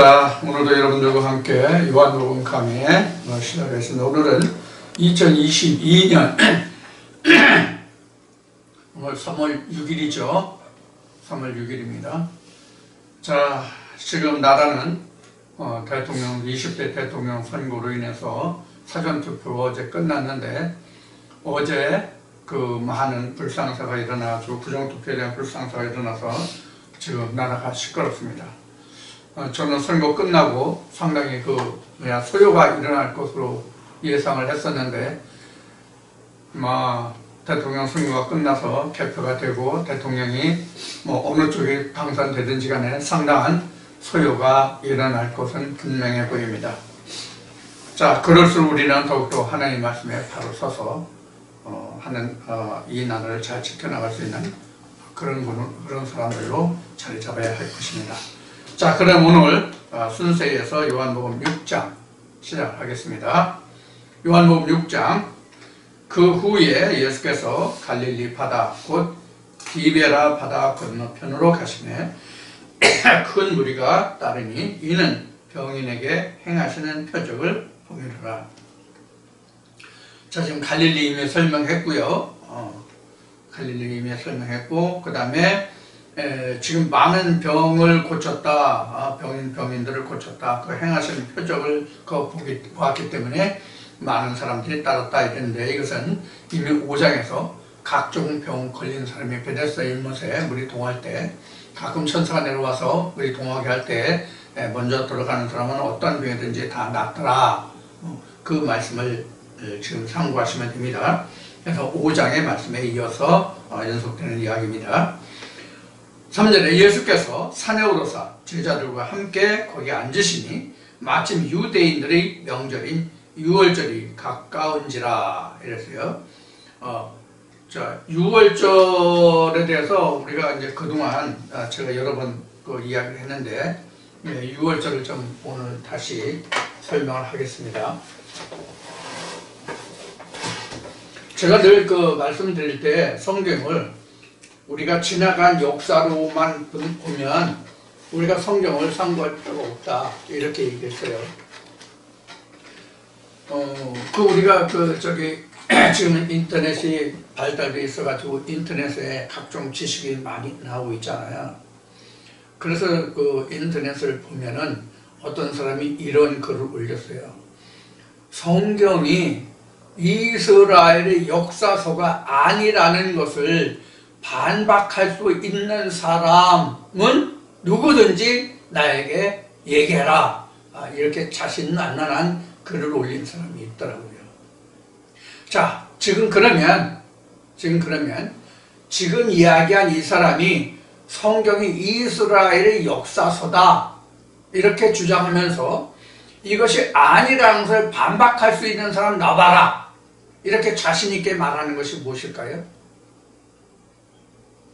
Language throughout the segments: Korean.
오늘도 여러분들과 함께 요한복음 강의 시작하겠습니다. 오늘은 2022년 오늘 3월 6일이죠. 3월 6일입니다. 자, 지금 나라는 대통령 20대 대통령 선거로 인해서 사전투표가 어제 끝났는데, 어제 그 많은 불상사가 일어나서 부정투표에 대한 불상사가 일어나서 지금 나라가 시끄럽습니다. 저는 선거 끝나고 상당히 소요가 일어날 것으로 예상을 했었는데, 대통령 선거가 끝나서 개표가 되고 대통령이 어느 쪽이 당선되든지 간에 상당한 소요가 일어날 것은 분명해 보입니다. 자, 그럴수록 우리는 더욱더 하나님의 말씀에 바로 서서 이 나라를 잘 지켜나갈 수 있는 그런 사람들로 자리 잡아야 할 것입니다. 자, 그럼 오늘 순서에서 요한복음 6장 시작하겠습니다. 요한복음 6장. 그 후에 예수께서 갈릴리 바다 곧 디베라 바다 건너편으로 가시매 큰 무리가 따르니 이는 병인에게 행하시는 표적을 보이더라. 자, 지금 갈릴리임에 설명했고요. 갈릴리임에 설명했고, 그 다음에 지금 많은 병을 고쳤다, 병인들을 고쳤다, 그 행하시는 표적을 보았기 때문에 많은 사람들이 따랐다 이랬는데, 이것은 이미 5장에서 각종 병 걸린 사람이 베데스다 일못에 물이 동할 때 가끔 천사가 내려와서 물이 동하게 할 때 먼저 들어가는 사람은 어떤 병이든지 다 낫더라, 그 말씀을 지금 참고하시면 됩니다. 그래서 5장의 말씀에 이어서 연속되는 이야기입니다. 3절에 예수께서 산에 오르사 제자들과 함께 거기 앉으시니 마침 유대인들의 명절인 유월절이 가까운지라 이랬어요. 유월절에 대해서 우리가 이제 그동안 제가 여러 번 이야기를 했는데, 유월절을 좀 오늘 다시 설명을 하겠습니다. 제가 늘 말씀드릴 때 성경을 우리가 지나간 역사로만 보면 우리가 성경을 상고할 필요가 없다, 이렇게 얘기했어요. 우리가 지금 인터넷이 발달돼 있어가지고 인터넷에 각종 지식이 많이 나오고 있잖아요. 그래서 인터넷을 보면은 어떤 사람이 이런 글을 올렸어요. 성경이 이스라엘의 역사서가 아니라는 것을 반박할 수 있는 사람은 누구든지 나에게 얘기해라, 이렇게 자신만만한 글을 올린 사람이 있더라고요. 자, 지금 이야기한 이 사람이 성경이 이스라엘의 역사서다 이렇게 주장하면서 이것이 아니라는 것을 반박할 수 있는 사람 나와라, 이렇게 자신 있게 말하는 것이 무엇일까요?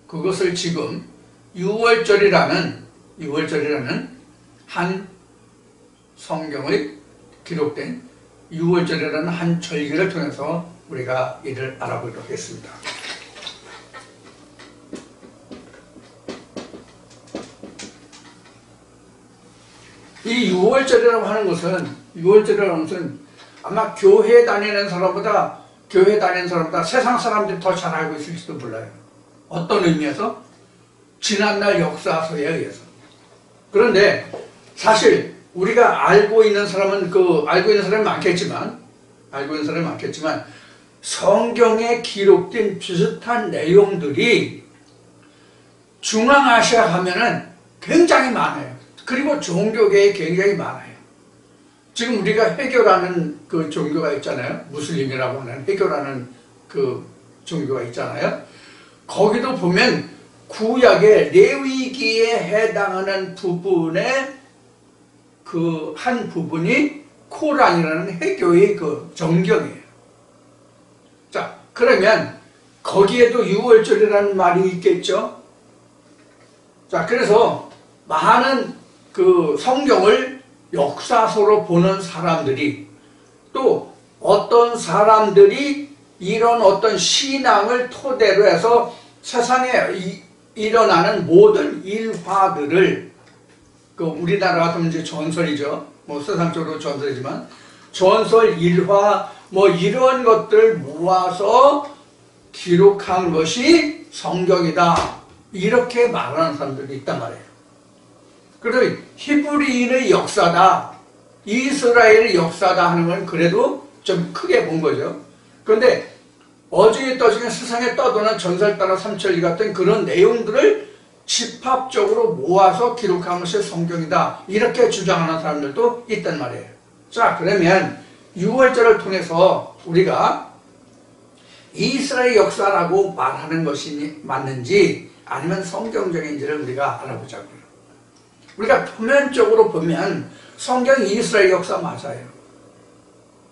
그것을 지금 유월절이라는 한 성경의 기록된 유월절이라는 한 절기를 통해서 우리가 이를 알아보도록 하겠습니다. 이 유월절이라고 하는 것은 아마 교회 다니는 사람보다 세상 사람들이 더 잘 알고 있을지도 몰라요. 어떤 의미에서? 지난날 역사서에 의해서. 그런데 사실 우리가 알고 있는 사람은 많겠지만 성경에 기록된 비슷한 내용들이 중앙아시아 하면은 굉장히 많아요. 그리고 종교계에 굉장히 많아요. 지금 우리가 해교라는 종교가 있잖아요. 무슬림이라고 하는 해교라는 종교가 있잖아요. 거기도 보면 구약의 레위기에 해당하는 부분의 한 부분이 코란이라는 해교의 정경이에요. 자, 그러면 거기에도 유월절이라는 말이 있겠죠. 자, 그래서 많은 성경을 역사서로 보는 사람들이, 또 어떤 사람들이 이런 어떤 신앙을 토대로 해서 세상에 일어나는 모든 일화들을 그 우리나라 같으면 이제 전설이죠. 뭐 세상적으로 전설이지만 전설 일화 뭐 이런 것들 모아서 기록한 것이 성경이다. 이렇게 말하는 사람들이 있단 말이에요. 그리고 히브리인의 역사다, 이스라엘의 역사다 하는 건 그래도 좀 크게 본 거죠. 그런데 어중에 떠중에 세상에 떠도는 전설따라 삼천리 같은 그런 내용들을 집합적으로 모아서 기록한 것이 성경이다. 이렇게 주장하는 사람들도 있단 말이에요. 자, 그러면 6월절을 통해서 우리가 이스라엘 역사라고 말하는 것이 맞는지 아니면 성경적인지를 우리가 알아보자고요. 우리가 표면적으로 보면 성경이 이스라엘 역사 맞아요.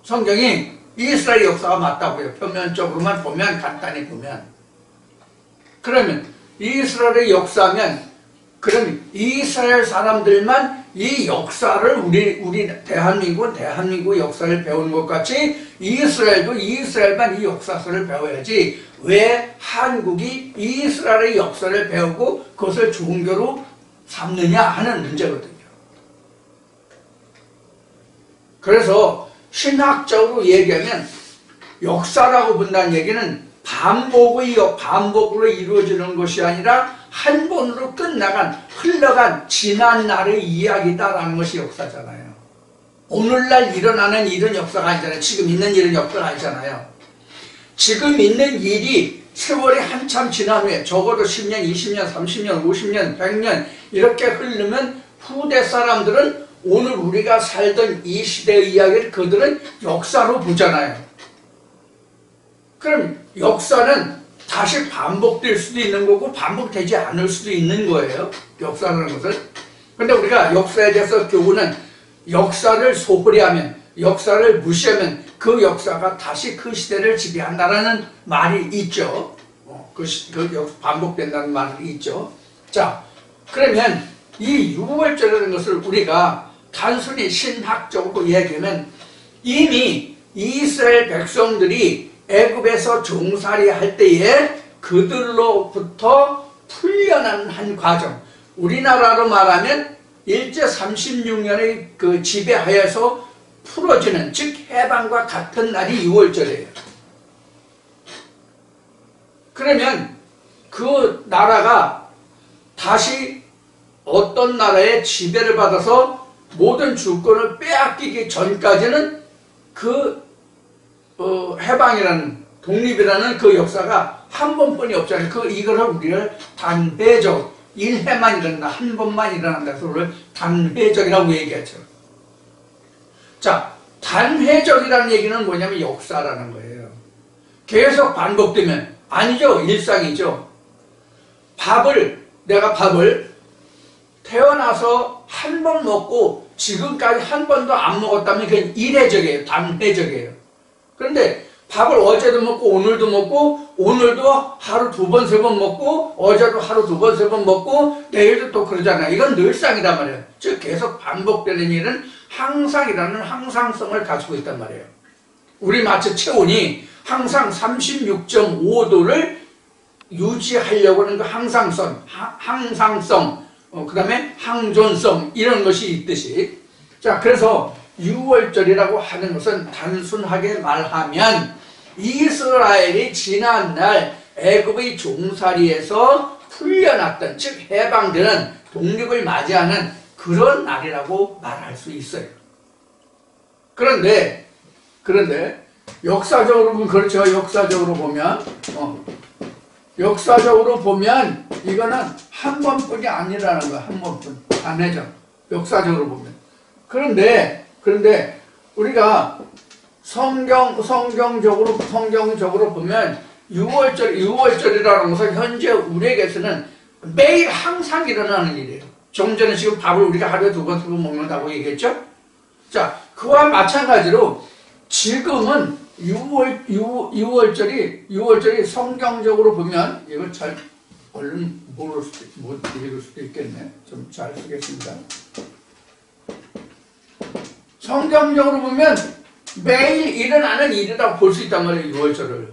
성경이 이스라엘 역사가 맞다고요. 표면적으로만 보면, 간단히 보면. 그러면 이스라엘의 역사면 그럼 이스라엘 사람들만 이 역사를 우리 대한민국 역사를 배우는 것 같이 이스라엘도 이스라엘만 이 역사서를 배워야지 왜 한국이 이스라엘의 역사를 배우고 그것을 종교로 삼느냐 하는 문제거든요. 그래서 신학적으로 얘기하면 역사라고 본다는 얘기는 반복으로 이루어지는 것이 아니라 한 번으로 흘러간 지난 날의 이야기다라는 것이 역사잖아요. 오늘날 일어나는 일은 역사가 아니잖아요. 지금 있는 일은 역사가 아니잖아요. 지금 있는 일이 세월이 한참 지난 후에 적어도 10년, 20년, 30년, 50년, 100년 이렇게 흐르면 후대 사람들은 오늘 우리가 살던 이 시대의 이야기를 그들은 역사로 보잖아요. 그럼 역사는 다시 반복될 수도 있는 거고 반복되지 않을 수도 있는 거예요. 역사라는 것은. 근데 우리가 역사에 대해서 교훈은 역사를 소홀히 하면, 역사를 무시하면 그 역사가 다시 그 시대를 지배한다라는 말이 있죠. 반복된다는 말이 있죠. 자, 그러면 이 6월절이라는 것을 우리가 단순히 신학적으로 얘기하면 이미 이스라엘 백성들이 애굽에서 종살이 할 때에 그들로부터 풀려난 한 과정, 우리나라로 말하면 일제 36년의 그 지배하에서 풀어지는, 즉 해방과 같은 날이 6월절이에요. 그러면 그 나라가 다시 어떤 나라의 지배를 받아서 모든 주권을 빼앗기기 전까지는 그 해방이라는, 독립이라는 그 역사가 한 번뿐이 없잖아요. 이걸 우리를 단회적, 1회만 일어난다, 한 번만 일어난다, 그걸 단회적이라고 얘기하죠. 자, 단회적이라는 얘기는 뭐냐면 역사라는 거예요. 계속 반복되면, 아니죠, 일상이죠. 내가 밥을 태어나서 한 번 먹고 지금까지 한 번도 안 먹었다면 그건 일회적이에요, 단회적이에요. 그런데 밥을 어제도 먹고 오늘도 먹고 오늘도 하루 2번, 3번 먹고 어제도 하루 2번, 3번 먹고 내일도 또 그러잖아요. 이건 늘상이란 말이에요. 즉 계속 반복되는 일은 항상이라는 항상성을 가지고 있단 말이에요. 우리 마치 체온이 항상 36.5도를 유지하려고 하는 그 항상성, 그 다음에 항존성 이런 것이 있듯이, 자, 그래서 6월절이라고 하는 것은 단순하게 말하면 이스라엘이 지난날 애굽의 종살이에서 풀려났던, 즉 해방되는, 독립을 맞이하는 그런 날이라고 말할 수 있어요. 그런데 역사적으로 보면 그렇죠. 역사적으로 보면 이거는 한 번뿐이 아니라는 거야. 한 번뿐. 단회적. 역사적으로 보면. 그런데 우리가 성경적으로 보면 6월절이라는 것은 현재 우리에게서는 매일 항상 일어나는 일이에요. 좀 전에 지금 밥을 우리가 하루에 2번, 3번 먹는다고 얘기했죠? 자, 그와 마찬가지로 지금은 6월절이 성경적으로 보면, 이걸 잘 얼른 못 읽을 수도 있겠네. 좀 잘 쓰겠습니다. 성경적으로 보면 매일 일어나는 일이라고 볼 수 있단 말이에요, 6월절을.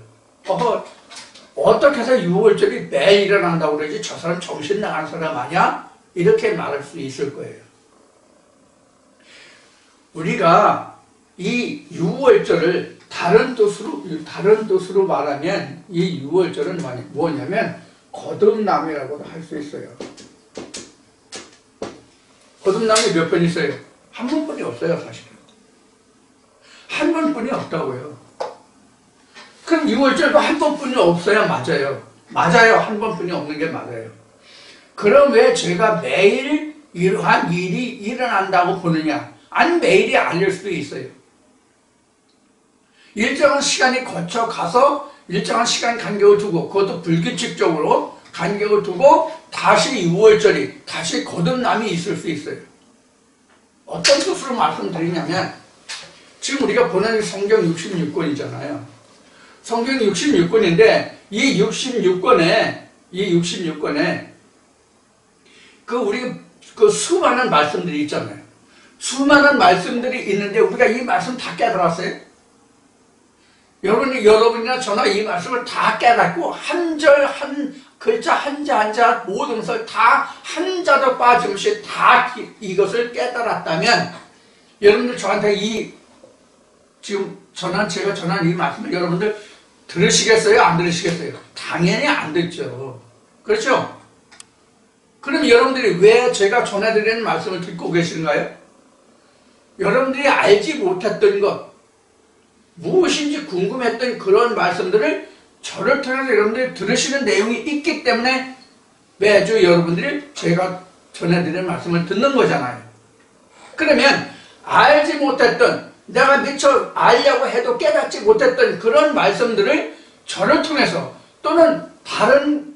어떻게 해서 6월절이 매일 일어난다고 그러지? 저 사람 정신 나간 사람 아니야? 이렇게 말할 수 있을 거예요. 우리가 이 유월절을 다른 뜻으로 말하면 이 유월절은 뭐냐면 거듭남이라고도 할 수 있어요. 거듭남이 몇 번 있어요? 한 번뿐이 없어요, 사실은. 한 번뿐이 없다고요. 그럼 유월절도 한 번뿐이 없어야 맞아요. 맞아요. 한 번뿐이 없는 게 맞아요. 그럼 왜 제가 매일 이러한 일이 일어난다고 보느냐? 아니, 매일이 아닐 수도 있어요. 일정한 시간이 거쳐가서 일정한 시간 간격을 두고, 그것도 불규칙적으로 간격을 두고 다시 유월절이, 다시 거듭남이 있을 수 있어요. 어떤 뜻으로 말씀드리냐면, 지금 우리가 보는 성경 66권이잖아요. 성경 66권인데 이 66권에 우리 수많은 말씀들이 있잖아요. 수많은 말씀들이 있는데 우리가 이 말씀 다 깨달았어요? 여러분이나 저나 이 말씀을 다 깨닫고 한 절 한 글자 한자 모든 것을 다 한자도 빠짐없이 다 이것을 깨달았다면 여러분들 저한테 제가 전한 이 말씀을 여러분들 들으시겠어요? 안 들으시겠어요? 당연히 안 듣죠. 그렇죠? 그럼 여러분들이 왜 제가 전해드리는 말씀을 듣고 계신가요? 여러분들이 알지 못했던 것, 무엇인지 궁금했던 그런 말씀들을 저를 통해서 여러분들이 들으시는 내용이 있기 때문에 매주 여러분들이 제가 전해드리는 말씀을 듣는 거잖아요. 그러면 알지 못했던, 내가 미처 알려고 해도 깨닫지 못했던 그런 말씀들을 저를 통해서 또는 다른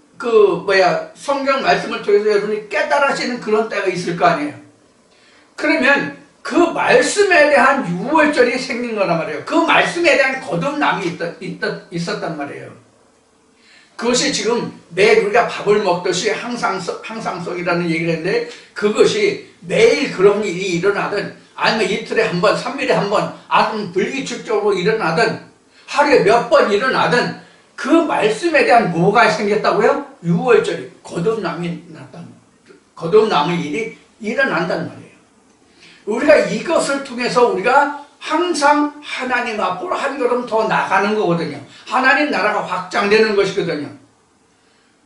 성경 말씀을 통해서 여러분이 깨달으시는 그런 때가 있을 거 아니에요. 그러면 그 말씀에 대한 유월절이 생긴 거란 말이에요. 그 말씀에 대한 거듭남이 있었단 말이에요. 그것이 지금 매일 우리가 밥을 먹듯이 항상성이라는 얘기를 했는데, 그것이 매일 그런 일이 일어나든 아니면 이틀에 한 번, 3일에 한 번, 아니면 불규칙적으로 일어나든 하루에 몇 번 일어나든 그 말씀에 대한 뭐가 생겼다고요? 유월절이 거듭남의 일이 일어난단 말이에요. 우리가 이것을 통해서 우리가 항상 하나님 앞으로 한 걸음 더 나가는 거거든요. 하나님 나라가 확장되는 것이거든요.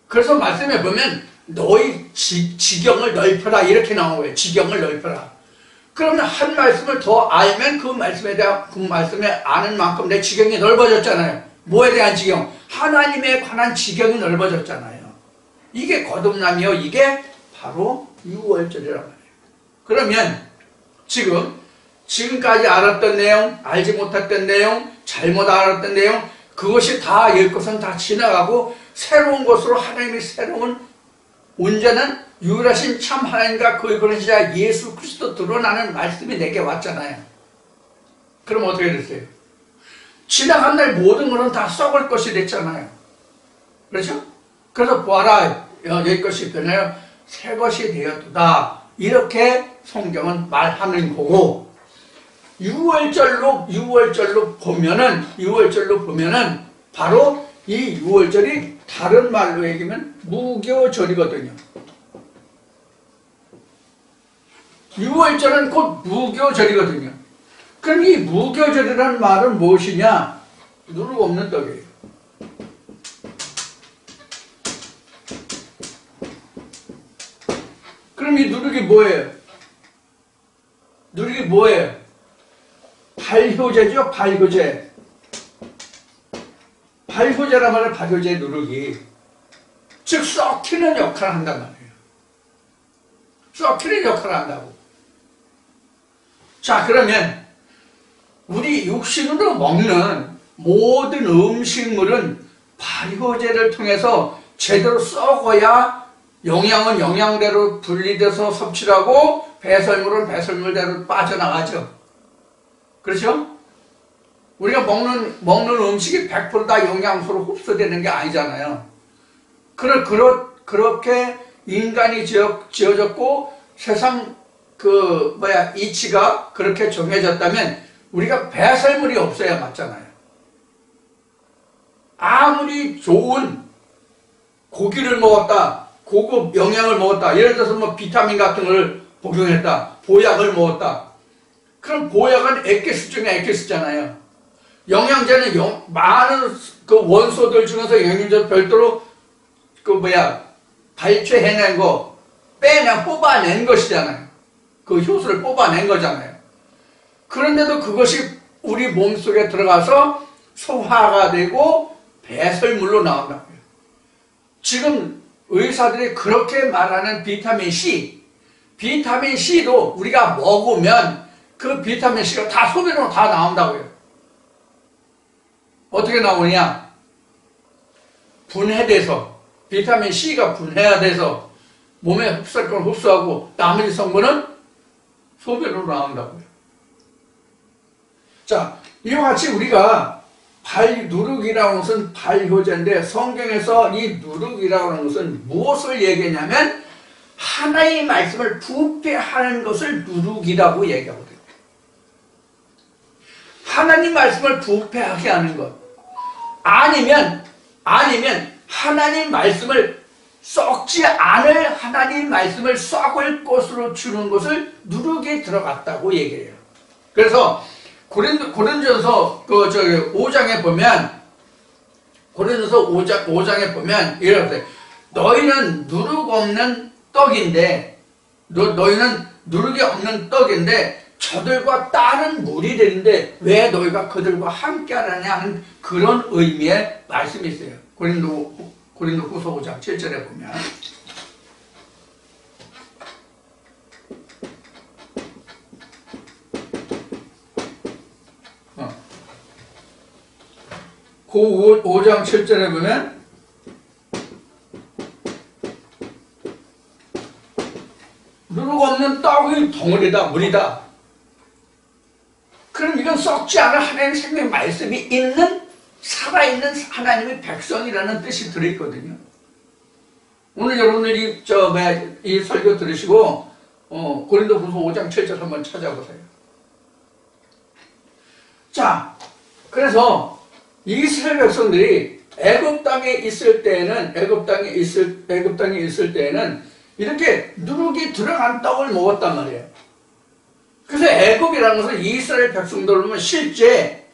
그래서 말씀에 보면 너희 지경을 넓혀라 이렇게 나온 거예요. 지경을 넓혀라. 그러면 한 말씀을 더 알면 그 말씀에 아는 만큼 내 지경이 넓어졌잖아요. 뭐에 대한 지경? 하나님에 관한 지경이 넓어졌잖아요. 이게 거듭남이요. 이게 바로 유월절이란 말이에요. 그러면 지금까지 알았던 내용, 알지 못했던 내용, 잘못 알았던 내용, 그것이 다 옛것은 다 지나가고 새로운 것으로 하나님의 새로운 온전한 유일하신 참 하나님과 그의 그러시자 예수 그리스도 드러나는 말씀이 내게 왔잖아요. 그럼 어떻게 됐어요? 지나간 날 모든 것은 다 썩을 것이 됐잖아요. 그렇죠? 그래서 보아라, 옛것이 변하여 새 것이 되었도다. 이렇게 성경은 말하는 거고, 유월절로 보면은 바로 이 유월절이 다른 말로 얘기하면 무교절이거든요. 유월절은 곧 무교절이거든요. 그럼 이 무교절이라는 말은 무엇이냐? 누룩 없는 떡이에요. 그럼 이 누룩이 뭐예요? 누룩이 뭐예요? 발효제죠, 발효제. 발효제란 말은 발효제 누룩이. 즉, 썩히는 역할을 한단 말이에요. 썩히는 역할을 한다고. 자, 그러면 우리 육신으로 먹는 모든 음식물은 발효제를 통해서 제대로 썩어야 영양은 영양대로 분리돼서 섭취를 하고 배설물은 배설물대로 빠져나가죠. 그렇죠? 우리가 먹는 음식이 100% 다 영양소로 흡수되는 게 아니잖아요. 그렇게 인간이 지어졌고 세상 이치가 그렇게 정해졌다면 우리가 배설물이 없어야 맞잖아요. 아무리 좋은 고기를 먹었다, 고급 영양을 먹었다, 예를 들어서 비타민 같은 걸 복용했다, 보약을 먹었다, 그럼 보약은 액기스 중에 액기스잖아요. 영양제는 많은 그 원소들 중에서 영양제 별도로 발췌해낸 거, 뽑아낸 것이잖아요. 그 효소를 뽑아낸 거잖아요. 그런데도 그것이 우리 몸속에 들어가서 소화가 되고 배설물로 나온다고요. 지금 의사들이 그렇게 말하는 비타민 C도 우리가 먹으면 그 비타민 C가 다 소변으로 다 나온다고요. 어떻게 나오냐? 분해돼서, 비타민 C가 분해가 돼서 몸에 흡수할 걸 흡수하고 나머지 성분은 소변으로 나온다고요. 자, 이와 같이 우리가 발누룩이라는 것은 발효제인데, 성경에서 이 누룩이라고 하는 것은 무엇을 얘기하냐면 하나의 말씀을 부패하는 것을 누룩이라고 얘기하거든요. 하나님 말씀을 부패하게 하는 것, 아니면 하나님 말씀을 썩지 않을 하나님 말씀을 썩을 것으로 주는 것을 누룩에 들어갔다고 얘기해요. 그래서 고린도전서 5장에 보면, 고린도전서 5장에 보면 이렇게, 너희는 누룩 없는 떡인데, 너희는 누룩이 없는 떡인데 저들과 다른 물이 되는데 왜 너희가 그들과 함께 하느냐 하는 그런 의미의 말씀이 있어요. 고린도후서 5장 7절에 보면, 그 5장 7절에 보면 누룩 없는 떡의 덩어리다, 물이다. 그럼 이건 썩지 않은 하나님의 생명 말씀이 있는, 살아있는 하나님의 백성이라는 뜻이 들어있거든요. 오늘 여러분들이 이 설교 들으시고 고린도후서 5장 7절 한번 찾아보세요. 자, 그래서 이스라엘 백성들이 애굽 땅에 있을 때에는 이렇게 누룩이 들어간 떡을 먹었단 말이에요. 그래서 애굽이라는 것은 이스라엘 백성들을 보면 실제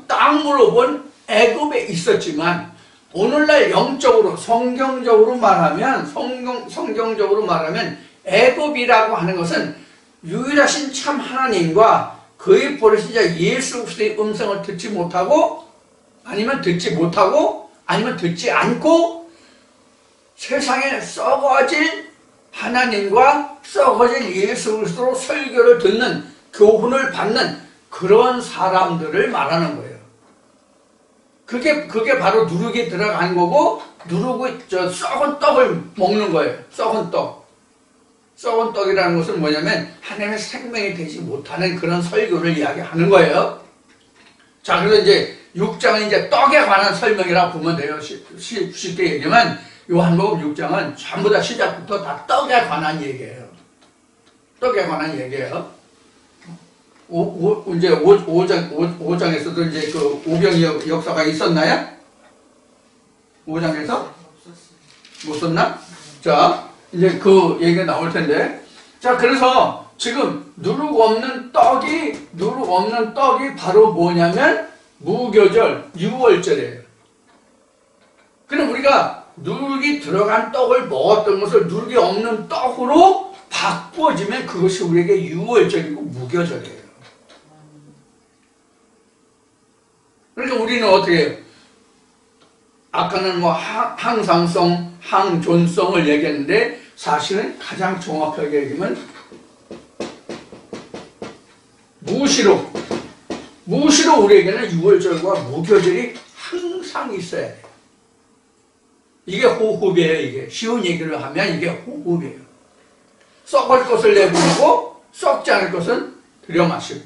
땅으로 본 애굽에 있었지만, 오늘날 영적으로 성경적으로 말하면 애굽이라고 하는 것은 유일하신 참 하나님과 그의 보내신 자 예수 그리스도의 음성을 듣지 않고 세상에 썩어질 하나님과 썩어질 예수 그리스도로 설교를 듣는, 교훈을 받는 그런 사람들을 말하는 거예요. 그게 바로 누룩이 들어간 거고, 썩은 떡을 먹는 거예요. 썩은 떡이라는 것은 뭐냐면 하나님의 생명이 되지 못하는 그런 설교를 이야기하는 거예요. 자, 그래서 이제 6장은 이제 떡에 관한 설명이라고 보면 돼요. 쉽게 얘기하면 요한복음 6장은 전부 다 시작부터 다 떡에 관한 얘기예요. 떡에 관한 얘기예요. 이제 5장에서도 이제 그 오병이어 역사가 있었나요? 5장에서? 못 썼나? 자, 이제 그 얘기가 나올 텐데. 자, 그래서 지금 누룩 없는 떡이 바로 뭐냐면 무교절, 유월절이에요. 그럼 우리가 누룩이 들어간 떡을 먹었던 것을 누룩이 없는 떡으로 바꾸어지면 그것이 우리에게 유월절이고 무교절이에요. 그러니까 우리는 어떻게 해요? 아까는 항상성, 항존성을 얘기했는데, 사실은 가장 정확하게 얘기하면 무시로 우리에게는 유월절과 무교절이 항상 있어야 돼요. 이게 호흡이에요. 이게 쉬운 얘기를 하면 이게 호흡이에요. 썩을 것을 내버리고 썩지 않을 것은 들여마시고,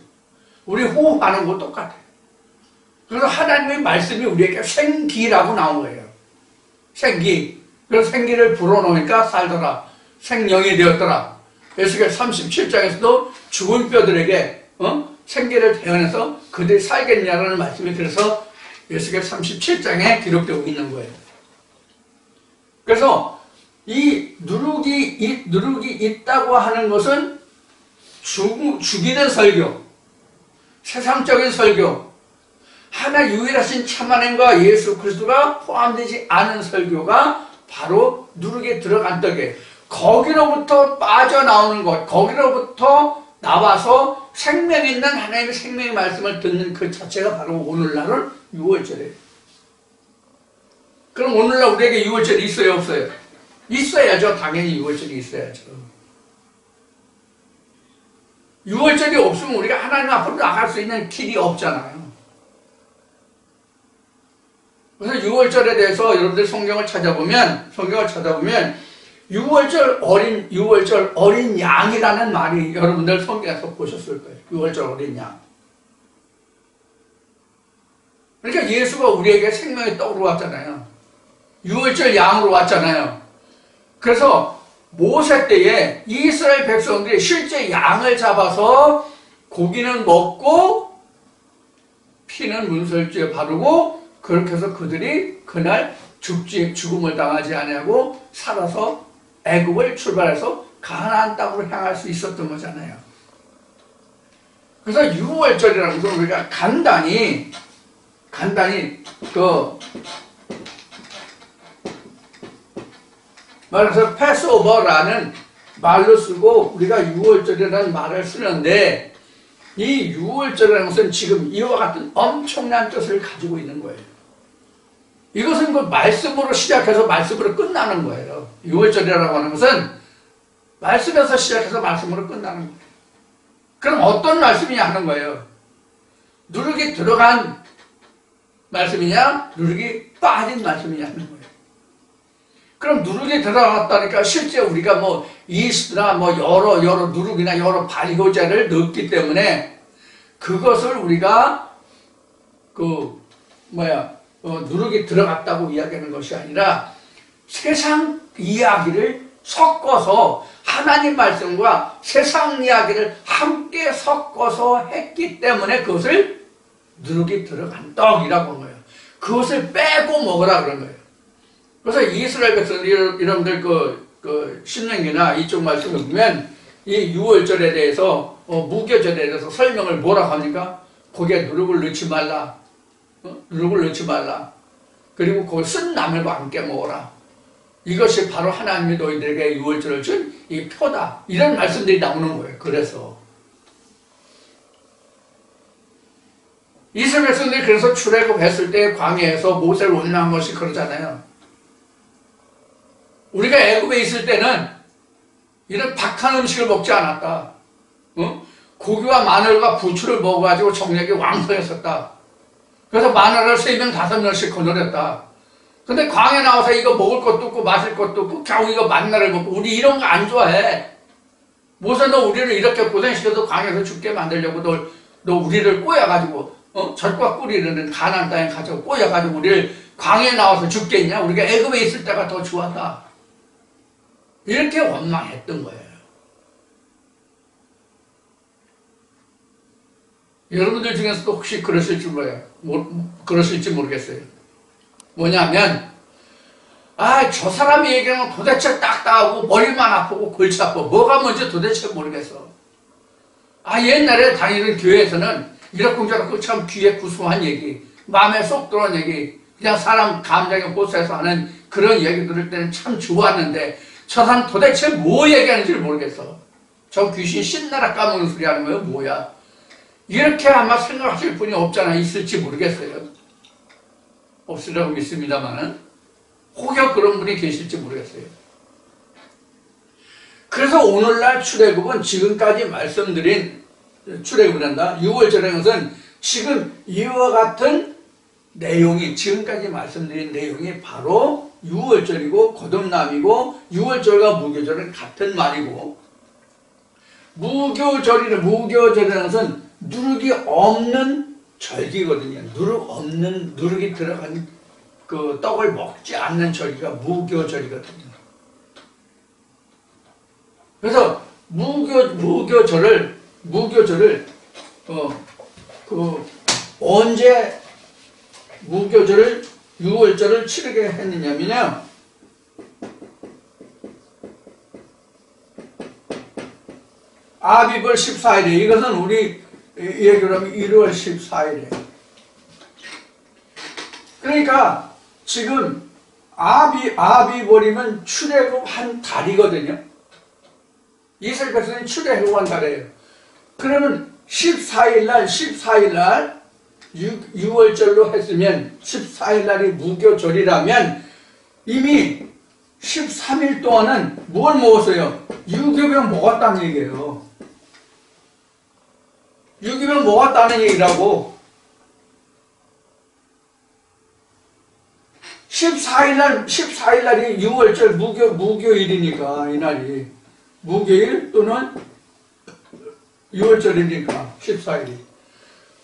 우리 호흡하는 거 똑같아요. 그래서 하나님의 말씀이 우리에게 생기라고 나온 거예요. 생기. 그래서 생기를 불어넣으니까 살더라. 생명이 되었더라. 에스겔 37장에서도 죽은 뼈들에게 생기를 태어내서 그들이 살겠냐라는 말씀이 그래서 에스겔 37장에 기록되고 있는 거예요. 그래서 이 누룩이 있다고 하는 것은 죽이는 설교, 세상적인 설교, 하나 유일하신 참 하나님과 예수 그리스도가 포함되지 않은 설교가 바로 누룩에 들어간 떡이에요. 거기로부터 빠져나오는 것, 거기로부터 나와서 생명 있는 하나님의 생명의 말씀을 듣는 그 자체가 바로 오늘날은 유월절이에요. 그럼 오늘날 우리에게 유월절이 있어요, 없어요? 있어야죠. 당연히 유월절이 있어야죠. 유월절이 없으면 우리가 하나님 앞으로 나갈 수 있는 길이 없잖아요. 그래서 유월절에 대해서 여러분들 성경을 찾아보면 유월절 어린 양이라는 말이 여러분들 성경에서 보셨을 거예요. 유월절 어린 양. 그러니까 예수가 우리에게 생명의 떡으로 왔잖아요. 유월절 양으로 왔잖아요. 그래서 모세 때에 이스라엘 백성들이 실제 양을 잡아서 고기는 먹고 피는 문설주에 바르고 그렇게 해서 그들이 그날 죽음을 당하지 아니하고 살아서 애굽을 출발해서 가나안 땅으로 향할 수 있었던 거잖아요. 그래서 유월절이라는 건 우리가 간단히 말해서 패스오버라는 말로 쓰고 우리가 유월절이라는 말을 쓰는데 이 유월절이라는 것은 지금 이와 같은 엄청난 뜻을 가지고 있는 거예요. 이것은 그 말씀으로 시작해서 말씀으로 끝나는 거예요. 유월절이라고 하는 것은 말씀에서 시작해서 말씀으로 끝나는 거예요. 그럼 어떤 말씀이냐 하는 거예요. 누룩이 들어간 말씀이냐 누룩이 빠진 말씀이냐 하는 거예요. 그럼 누룩이 들어갔다니까 실제 우리가 뭐 이스트나 뭐 여러 누룩이나 여러 발효제를 넣기 때문에 그것을 우리가 누룩이 들어갔다고 이야기하는 것이 아니라 세상 이야기를 섞어서 하나님 말씀과 세상 이야기를 함께 섞어서 했기 때문에 그것을 누룩이 들어간 떡이라고 하는 거예요. 그것을 빼고 먹으라 그런 거예요. 그래서 이스라엘 백성들이 여러분들 신명기나 이쪽 말씀을 보면 이 유월절에 대해서 무교절에 대해서 설명을 뭐라고 합니까? 거기에 누룩을 넣지 말라. 누룩을 넣지 말라. 그리고 그걸 쓴 나물과 함께 먹어라. 이것이 바로 하나님이 너희들에게 유월절을 준 이 표다. 이런 말씀들이 나오는 거예요. 그래서 이스라엘 백성들이 그래서 출애굽했을 때 광야에서 모세를 원망한 것이 그러잖아요. 우리가 애굽에 있을 때는 이런 박한 음식을 먹지 않았다. 고기와 마늘과 부추를 먹어가지고 정력이 왕성했었다. 그래서 마늘을 3명, 5명씩 거느렸다. 근데 광야에 나와서 이거 먹을 것도 없고 마실 것도 없고 겨우 이거 만나를 먹고 우리 이런 거 안 좋아해. 모세 너 우리를 이렇게 고생시켜서 광야에서 죽게 만들려고 너 우리를 꼬여가지고 젖과 꿀이 흐르는 가나안 땅에 가지고 꼬여가지고 우리를 광야에 나와서 죽겠냐? 우리가 애굽에 있을 때가 더 좋았다. 이렇게 원망했던 거예요. 여러분들 중에서도 혹시 그러실지 모르겠어요. 뭐냐면 저 사람이 얘기하면 도대체 딱딱하고 머리만 아프고 골치 아프고 뭐가 뭔지 도대체 모르겠어. 옛날에 다니던 교회에서는 이렇고 참 귀에 구수한 얘기, 마음에 쏙 들어온 얘기, 그냥 사람 감정에 호소해서 하는 그런 얘기 들을 때는 참 좋았는데 저 사람 도대체 뭐 얘기하는지 모르겠어. 저 귀신 신나라 까먹는 소리 하는 거예요? 뭐야? 이렇게 아마 생각하실 분이 없잖아. 있을지 모르겠어요. 없으려고 믿습니다만은 혹여 그런 분이 계실지 모르겠어요. 그래서 오늘날 출애굽은 지금까지 말씀드린 출애굽이란다. 유월절의 것은 지금 이와 같은 내용이 지금까지 말씀드린 내용이 바로 유월절이고 거듭남이고 유월절과 무교절은 같은 말이고 무교절이라는 것은 누룩이 없는 절기거든요. 누룩이 들어간 그 떡을 먹지 않는 절기가 무교절이거든요. 그래서 무교절을 언제 무교절을 유월절을 치르게 했느냐면요. 아비벌 14일에 이것은 우리 얘기로 하면 1월 14일에. 그러니까 지금 아비벌이면 출애굽 한 달이거든요. 이스라엘 백성이 출애굽 한 달이에요. 그러면 14일날 6월절로 했으면 14일날이 무교절이라면 이미 13일 동안은 뭘 먹었어요? 유교병 먹었다는 얘기예요. 유교병 먹었다는 얘기라고. 14일날이 6월절 무교일이니까 이날이 무교일 또는 6월절이니까 14일이.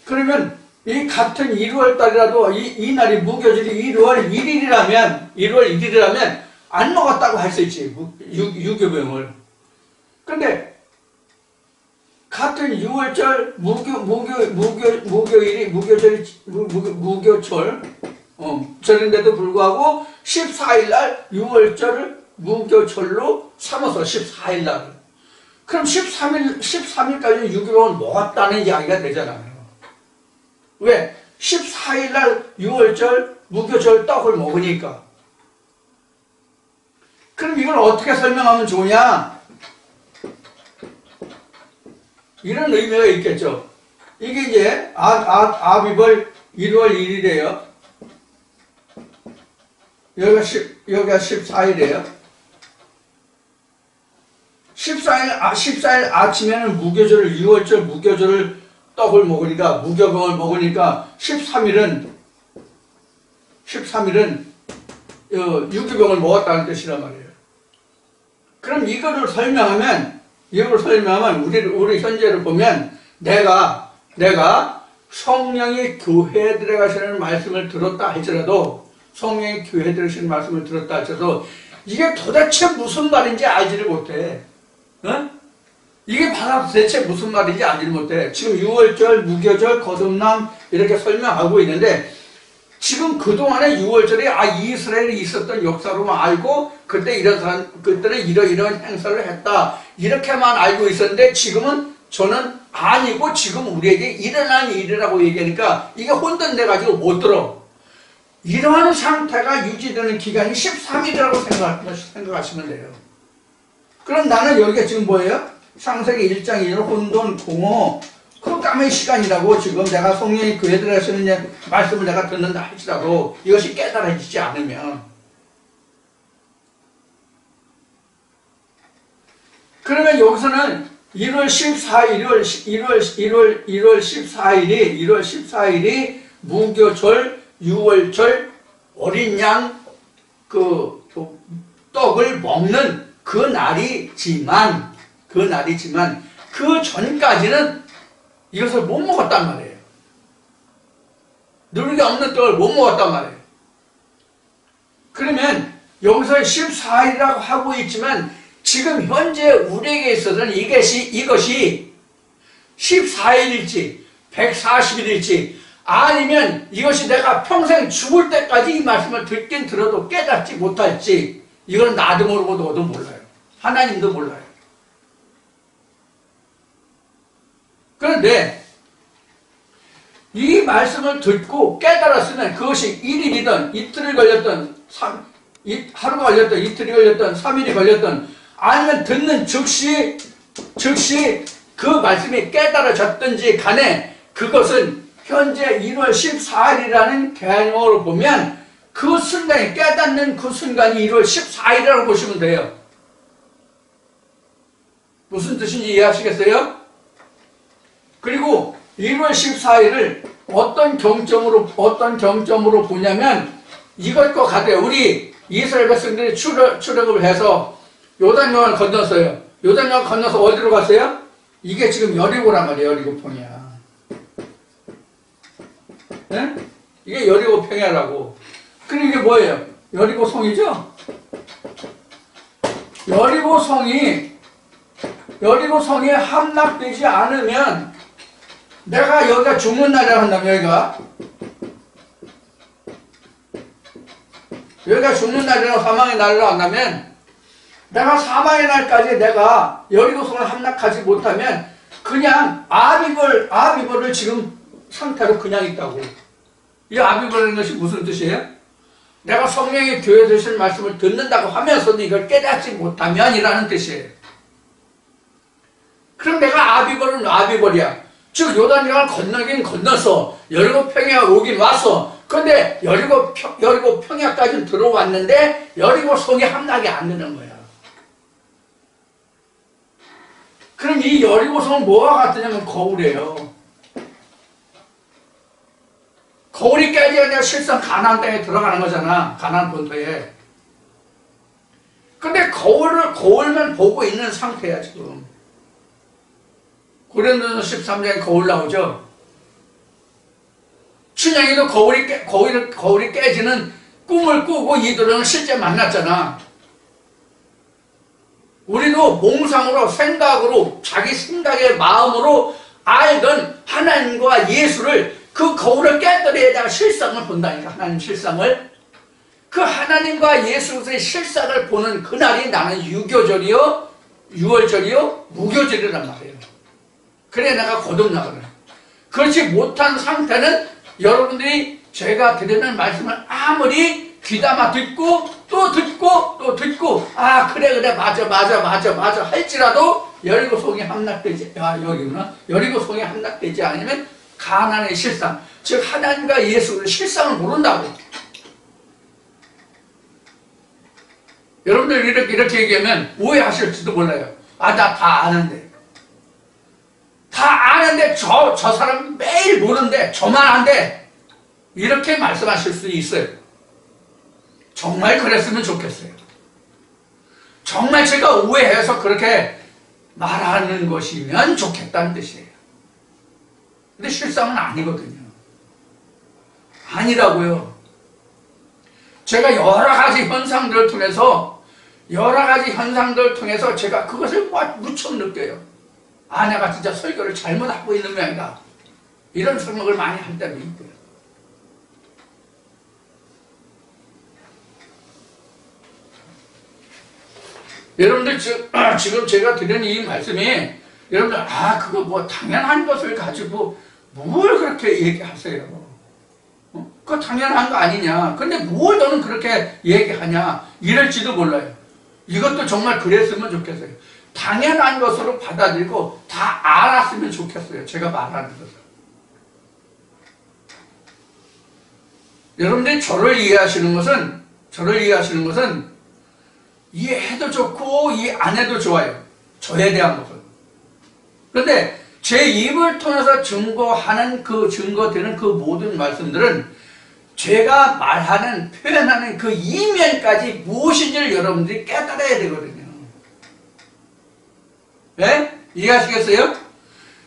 그러면 이 같은 1월달이라도 이 날이 무교절이 1월 1일이라면 안 먹었다고 할 수 있지, 유교병을. 근데 같은 6월절 무교절 절인데도 불구하고 14일날 6월절을 무교절로 삼아서 14일날. 그럼 13일까지 유교병을 먹었다는 이야기가 되잖아요. 왜? 14일날 6월절 무교절 떡을 먹으니까. 그럼 이걸 어떻게 설명하면 좋냐? 이런 의미가 있겠죠. 이게 이제 아비벌 1월 1일이에요. 여기가 14일이에요. 14일 아침에는 무교절을 6월절 무교절을 떡을 먹으니까 무교병을 먹으니까 13일은 유교병을 먹었다는 뜻이란 말이에요. 그럼 이거를 설명하면 우리 현재를 보면 내가 성령이 교회에 들어가시는 말씀을 들었다 할지라도 이게 도대체 무슨 말인지 알지를 못해. 어? 이게 도대체 무슨 말인지 알지를 못해. 지금 6월절, 무교절, 거듭남 이렇게 설명하고 있는데 지금 그동안에 6월절이 이스라엘에 있었던 역사로만 알고 그때는 이런 행사를 했다 이렇게만 알고 있었는데 지금은 저는 아니고 지금 우리에게 일어난 일이라고 얘기하니까 이게 혼돈돼가지고 못 들어. 이러한 상태가 유지되는 기간이 13일이라고 생각하시면 돼요. 그럼 나는 여기가 지금 뭐예요? 창세기 1장 1절 혼돈, 공허, 흑암의 시간이라고. 지금 내가 성령이 교회에 들어가시는 말씀을 내가 듣는다 할지라도 이것이 깨달아지지 않으면, 그러면 여기서는 1월 14일이 무교절, 6월절, 어린 양 떡을 먹는 그 날이지만 그 전까지는 이것을 못 먹었단 말이에요. 누룩이 없는 떡을 못 먹었단 말이에요. 그러면 여기서 14일이라고 하고 있지만 지금 현재 우리에게 있어서는 이것이 14일일지 140일일지 아니면 이것이 내가 평생 죽을 때까지 이 말씀을 듣긴 들어도 깨닫지 못할지 이건 나도 모르고 너도 몰라요. 하나님도 몰라요. 그런데 이 말씀을 듣고 깨달았으면 그것이 1일이든 이틀이 걸렸든 하루가 걸렸든 이틀이 걸렸든 3일이 걸렸든 아니면 듣는 즉시 그 말씀이 깨달아졌든지 간에 그것은 현재 1월 14일이라는 개념으로 보면 그 순간이 깨닫는 그 순간이 1월 14일이라고 보시면 돼요. 무슨 뜻인지 이해하시겠어요? 그리고 1월 14일을 어떤 경점으로 보냐면 이것과 같아요. 우리 이스라엘 백성들이 출애굽을 해서 요단강을 건넜어요. 요단강을 건너서 어디로 갔어요? 이게 지금 여리고란 말이에요. 여리고평야. 네? 이게 여리고평야라고. 그럼 이게 뭐예요? 여리고성이죠? 여리고성이 함락되지 않으면 내가 여기가 죽는 날이라고 한다면 여기가 죽는 날이라고 사망의 날이라고 한다면 내가 사망의 날까지 내가 여리고성을 함락하지 못하면 그냥 아비벌을 지금 상태로 그냥 있다고. 이 아비벌이라는 것이 무슨 뜻이에요? 내가 성령이 교회 되실 말씀을 듣는다고 하면서도 이걸 깨닫지 못하면 이라는 뜻이에요. 그럼 내가 아비벌이야. 즉 요단강을 건너긴 건너서 여리고 평야 오긴 왔어. 그런데 여리고 평야까지 들어왔는데 여리고 성이 함락이 안 되는 거야. 그럼 이 여리고 성은 뭐와 같으냐면 거울이에요. 거울이 깨져야 내가 실상 가나안 땅에 들어가는 거잖아. 가나안 본토에. 근데 거울만 보고 있는 상태야 지금. 고린도전서 13장에 거울 나오죠. 춘향이도 거울이 깨지는 꿈을 꾸고 이들은 실제 만났잖아. 우리도 몽상으로 생각으로 자기 생각의 마음으로 알던 하나님과 예수를 그 거울을 깨뜨려야 실상을 본다니까. 하나님 실상을. 그 하나님과 예수의 실상을 보는 그날이 나는 유교절이요, 유월절이요, 무교절이란 말이에요. 그래 내가 거듭나거든. 그렇지 못한 상태는 여러분들이 제가 드리는 말씀을 아무리 귀담아 듣고 또 듣고 아 그래 맞아 할지라도 여리고성이 함락되지 여리고성이 함락되지 않으면 가나안의 실상, 즉 하나님과 예수의 실상을 모른다고. 여러분들 이렇게 얘기하면 오해하실지도 몰라요. 아 나 다 아는데. 다 아는데 저 사람 매일 보는데 저만 안돼. 이렇게 말씀하실 수 있어요. 정말 그랬으면 좋겠어요. 정말 제가 오해해서 그렇게 말하는 것이면 좋겠다는 뜻이에요. 근데 실상은 아니거든요. 아니라고요. 제가 여러 가지 현상들을 통해서 제가 그것을 무척 느껴요. 아 내가 진짜 설교를 잘못하고 있는 모양이다. 이런 생각을 많이 할 때도 있고요. 여러분들 지금 제가 드리는 이 말씀이 여러분들 그거 뭐 당연한 것을 가지고 뭘 그렇게 얘기하세요. 그거 당연한 거 아니냐. 근데 뭘 너는 그렇게 얘기하냐 이럴지도 몰라요. 이것도 정말 그랬으면 좋겠어요. 당연한 것으로 받아들이고 다 알았으면 좋겠어요. 제가 말하는 것을. 여러분들이 저를 이해하시는 것은 이해해도 좋고 이해 안 해도 좋아요. 저에 대한 것은. 그런데 제 입을 통해서 증거되는 그 모든 말씀들은 제가 말하는, 표현하는 그 이면까지 무엇인지를 여러분들이 깨달아야 되거든요. 네? 이해하시겠어요?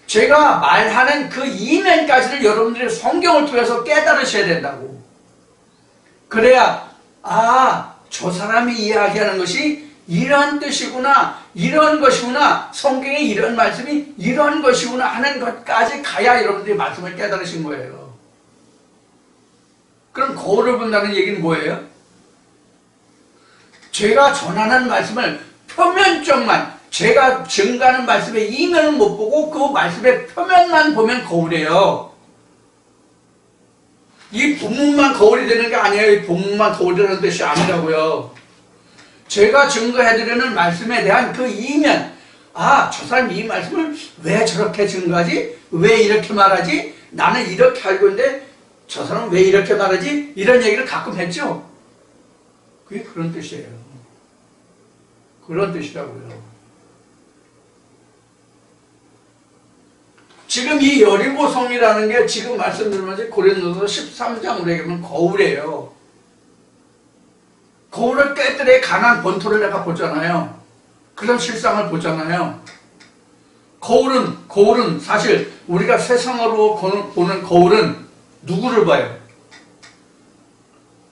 제가 말하는 그 이면까지를 여러분들이 성경을 통해서 깨달으셔야 된다고. 그래야 저 사람이 이야기하는 것이 이런 뜻이구나, 이런 것이구나, 성경에 이런 말씀이 이런 것이구나 하는 것까지 가야 여러분들이 말씀을 깨달으신 거예요. 그럼 거울을 본다는 얘기는 뭐예요? 제가 전하는 말씀을 표면적만, 제가 증가하는 말씀의 이면은 못 보고 그 말씀의 표면만 보면 거울이에요. 이 본문만 거울이 되는 게 아니에요. 이 본문만 거울이 되는 뜻이 아니라고요. 제가 증거해드리는 말씀에 대한 그 이면, 저 사람이 이 말씀을 왜 저렇게 증거하지? 왜 이렇게 말하지? 나는 이렇게 알고 있는데 저 사람은 왜 이렇게 말하지? 이런 얘기를 가끔 했죠? 그게 그런 뜻이에요. 그런 뜻이라고요. 지금 이 여리고성이라는 게 지금 말씀드린 것이 고린도서 13장으로 얘기하면 거울이에요. 거울을 깨뜨려 가나안 본토를 내가 보잖아요. 그런 실상을 보잖아요. 거울은 사실 우리가 세상으로 보는 거울은 누구를 봐요?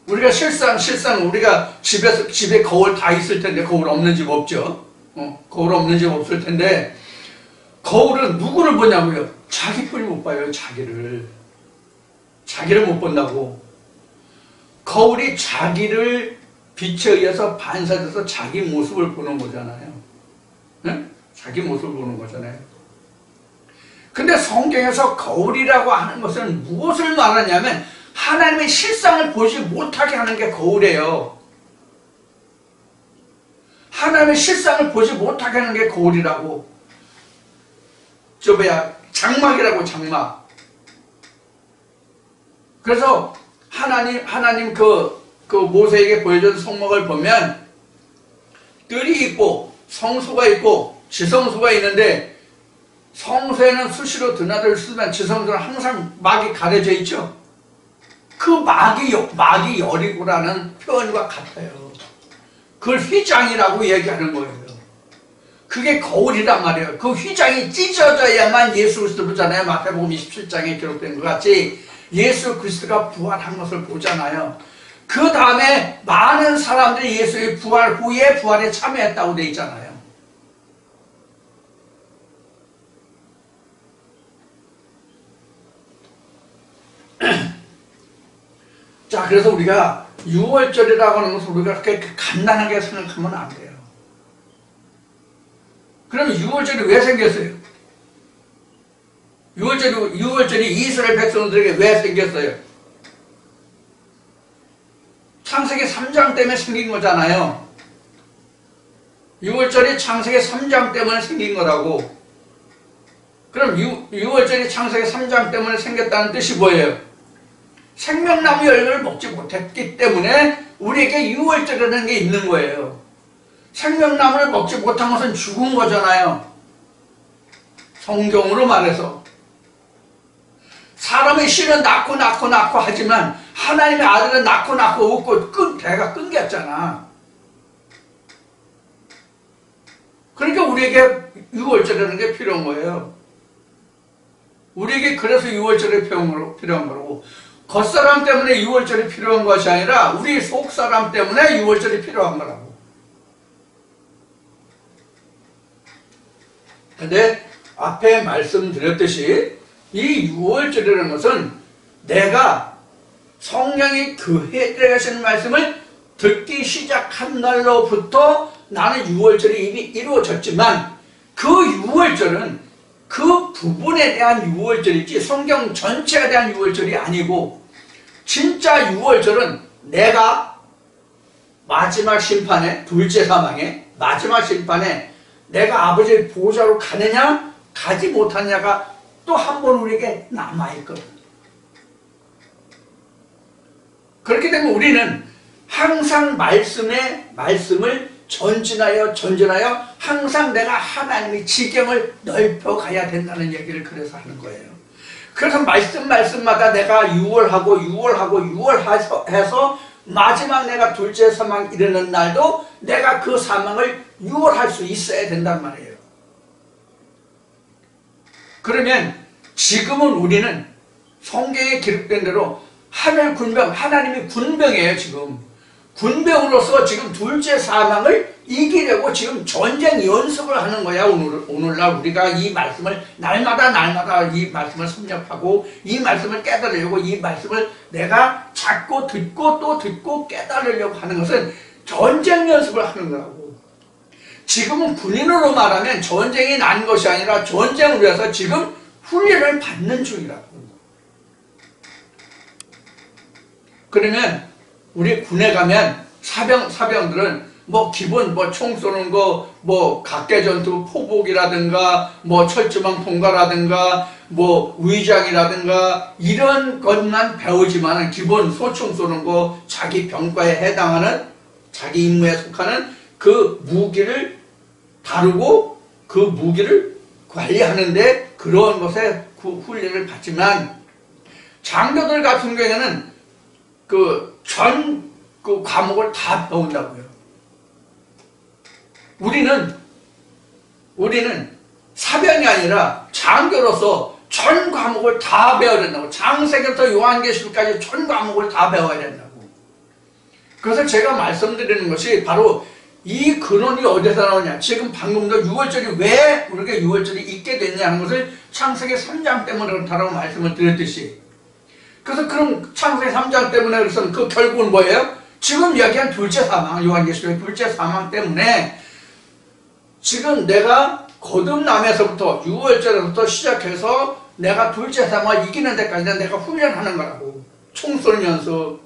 우리가 실상 우리가 집에 거울 다 있을 텐데 거울 없는 집 없죠. 거울 없는 집 없을 텐데 거울은 누구를 보냐고요? 자기뿐이 못 봐요. 자기를 못 본다고. 거울이 자기를 빛에 의해서 반사돼서 자기 모습을 보는 거잖아요. 네? 자기 모습을 보는 거잖아요. 근데 성경에서 거울이라고 하는 것은 무엇을 말하냐면 하나님의 실상을 보지 못하게 하는 게 거울이에요. 하나님의 실상을 보지 못하게 하는 게 거울이라고. 장막이라고, 장막. 그래서 하나님 그 모세에게 보여준 성막을 보면 뜰이 있고 성소가 있고 지성소가 있는데, 성소에는 수시로 드나들 수면 지성소는 항상 막이 가려져 있죠. 그 막이 여리고라는 표현과 같아요. 그걸 휘장이라고 얘기하는 거예요. 그게 거울이란 말이에요. 그 휘장이 찢어져야만 예수 그리스도 보잖아요. 마태복음 27장에 기록된 것 같이 예수 그리스도가 부활한 것을 보잖아요. 그 다음에 많은 사람들이 예수의 부활 후에 부활에 참여했다고 되어 있잖아요. 자, 그래서 우리가 6월절이라고 하는 것을 우리가 그렇게 간단하게 생각하면 안 돼요. 그럼 6월절이 왜 생겼어요? 6월절이 이스라엘 백성들에게 왜 생겼어요? 창세기 3장 때문에 생긴 거잖아요. 6월절이 창세기 3장 때문에 생긴 거라고. 그럼 6월절이 창세기 3장 때문에 생겼다는 뜻이 뭐예요? 생명나무 열매를 먹지 못했기 때문에 우리에게 6월절이라는 게 있는 거예요. 생명나무를 먹지 못한 것은 죽은 거잖아요. 성경으로 말해서. 사람의 씨는 낳고 하지만 하나님의 아들은 낳고 없고 대가 끊겼잖아. 그러니까 우리에게 6월절이라는 게 필요한 거예요. 우리에게 그래서 6월절이 필요한 거라고. 겉사람 때문에 6월절이 필요한 것이 아니라 우리 속사람 때문에 6월절이 필요한 거라고. 근데 앞에 말씀드렸듯이 이 6월절이라는 것은 내가 성령이 교회에 들어가시는 말씀을 듣기 시작한 날로부터 나는 6월절이 이미 이루어졌지만 그 6월절은 그 부분에 대한 6월절이지 성경 전체에 대한 6월절이 아니고, 진짜 6월절은 내가 마지막 심판에, 둘째 사망에 마지막 심판에 내가 아버지의 보좌로 가느냐 가지 못하느냐가 또 한 번 우리에게 남아있거든. 그렇기 때문에 우리는 항상 말씀을 전진하여 항상 내가 하나님의 지경을 넓혀가야 된다는 얘기를 그래서 하는 거예요. 그래서 말씀마다 내가 유월해서 마지막 내가 둘째 사망 이르는 날도 내가 그 사망을 유월할 수 있어야 된단 말이에요. 그러면 지금은 우리는 성경에 기록된 대로 하늘 군병, 하나님이 군병이에요. 지금 군병으로서 지금 둘째 사망을 이기려고 지금 전쟁 연습을 하는 거야. 오늘날 우리가 이 말씀을 날마다 이 말씀을 섭렵하고 이 말씀을 깨달으려고, 이 말씀을 내가 자꾸 듣고 또 듣고 깨달으려고 하는 것은 전쟁 연습을 하는 거라고. 지금은 군인으로 말하면 전쟁이 난 것이 아니라 전쟁을 위해서 지금 훈련을 받는 중이라고. 그러면 우리 군에 가면 사병들은 기본 총 쏘는 거, 각개전투 포복이라든가 철조망 통과라든가 위장이라든가 이런 것만 배우지만 기본 소총 쏘는 거, 자기 병과에 해당하는 자기 임무에 속하는 그 무기를 다루고 그 무기를 관리하는데 그런 것에 훈련을 받지만, 장교들 같은 경우에는 전 과목을 다 배운다고요. 우리는 사병이 아니라 장교로서 전 과목을 다 배워야 된다고. 창세기부터 요한계시록까지 전 과목을 다 배워야 된다고. 그래서 제가 말씀드리는 것이 바로 이 근원이 어디서 나오냐. 지금 방금도 6월절이 왜 우리가 6월절이 있게 됐냐 하는 것을 창세기 3장 때문에 그렇다고 말씀을 드렸듯이, 그래서 그럼 창세기 3장 때문에 그래서 그 결국은 뭐예요? 지금 이야기한 둘째 사망, 요한계시록의 둘째 사망 때문에 지금 내가 거듭남에서부터 6월절에서부터 시작해서 내가 둘째 사망을 이기는 데까지는 내가 훈련하는 거라고. 총 쏠면서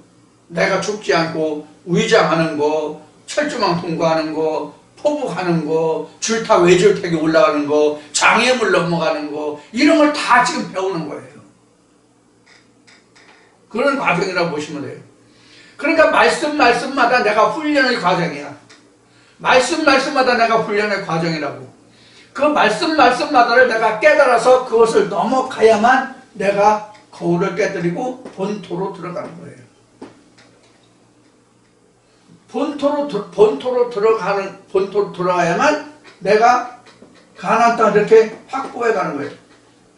내가 죽지 않고 위장하는 거, 철조망 통과하는 거, 포복하는 거, 줄타 외줄타기 올라가는 거, 장애물 넘어가는 거, 이런 걸 다 지금 배우는 거예요. 그런 과정이라고 보시면 돼요. 그러니까 말씀마다 내가 훈련의 과정이야. 말씀마다 내가 훈련의 과정이라고. 그 말씀마다를 내가 깨달아서 그것을 넘어가야만 내가 거울을 깨뜨리고 본토로 들어가는 거예요. 본토로 들어가야만 내가 가나안 땅을 이렇게 확보해 가는 거예요.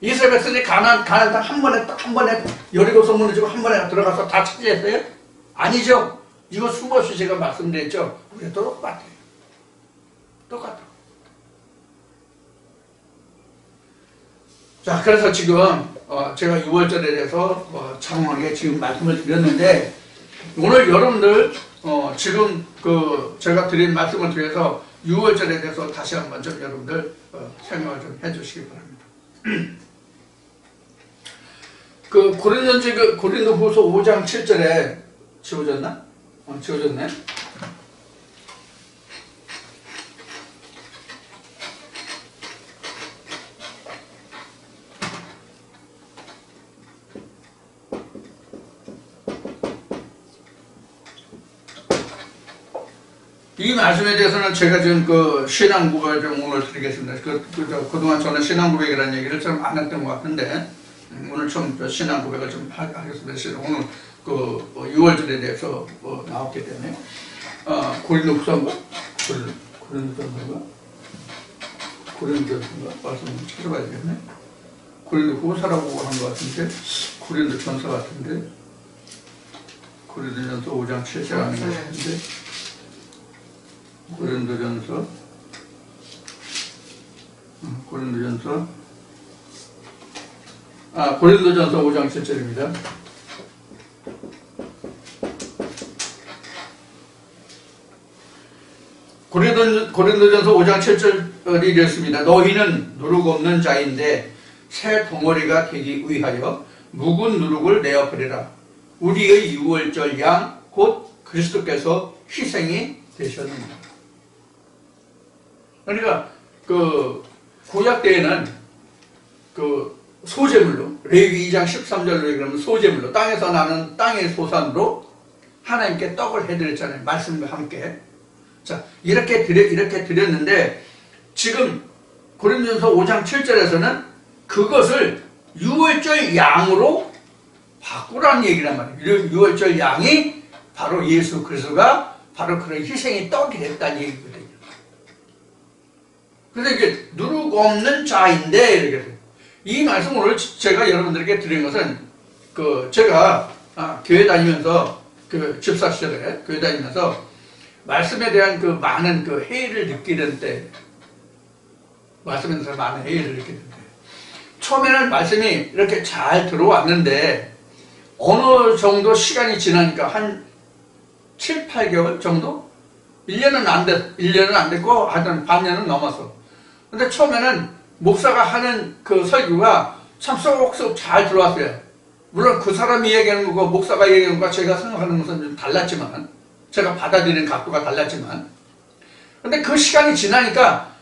이스라엘 백성이 가나안 땅 한 번에 여리고성 무너지고 한 번에 들어가서 다 차지했어요? 아니죠. 이거 수없이 제가 말씀드렸죠. 우리가 똑같아요. 똑같아. 자, 그래서 지금 제가 6월절에 대해서 장황하게 지금 말씀을 드렸는데, 오늘 여러분들 지금 제가 드린 말씀을 통해서 6월절에 대해서 다시 한번 좀 여러분들 생각을 좀 해주시기 바랍니다. 고린도후서 5장 7절에 지워졌나? 지워졌네. 이 말씀에 대해서는 제가 지금 신앙 고백을 좀 오늘 드리겠습니다. 그동안 저는 신앙 고백이라는 얘기를 좀 안 했던 것 같은데, 오늘 좀 신앙 고백을 좀 하겠습니다. 오늘 6월절에 대해서 나왔기 때문에, 고린도후서인가? 고린도전서인가? 말씀 좀 찾아봐야 되겠네. 고린도후서라고 한 것 같은데, 고린도전서 같은데, 고린도전서 5장 7절 하는 것 같은데, 고린도전서 5장 7절입니다. 고린도전서 5장 7절이 이랬습니다. 너희는 누룩 없는 자인데 새 덩어리가 되기 위하여 묵은 누룩을 내어버리라. 우리의 유월절 양 곧 그리스도께서 희생이 되셨느니라. 그러니까 구약 때에는 소제물로, 레위기 2장 13절로 얘기하면 소제물로, 땅에서 나는 땅의 소산으로 하나님께 떡을 해드렸잖아요. 말씀과 함께. 자, 이렇게 드렸는데, 지금 고린도전서 5장 7절에서는 그것을 유월절 양으로 바꾸라는 얘기란 말이에요. 유월절 양이 바로 예수 그리스도가 바로 그런 희생의 떡이 됐다는 얘기거든요. 그래서 이게 누룩 없는 자인데, 이렇게. 이 말씀 오늘 제가 여러분들에게 드린 것은, 제가, 교회 다니면서, 집사 시절에, 교회 다니면서, 말씀에 대한 많은 해이를 느끼는 때, 말씀에 대해서 많은 해이를 느끼는 때, 처음에는 말씀이 이렇게 잘 들어왔는데, 어느 정도 시간이 지나니까 한 7, 8개월 정도? 1년은 안 됐고, 하여튼 반년은 넘었어. 근데 처음에는 목사가 하는 설교가 참 쏙쏙 잘 들어왔어요. 물론 그 사람이 얘기하는 거고 목사가 얘기하는 거가 제가 생각하는 것은 좀 달랐지만, 제가 받아들이는 각도가 달랐지만, 근데 그 시간이 지나니까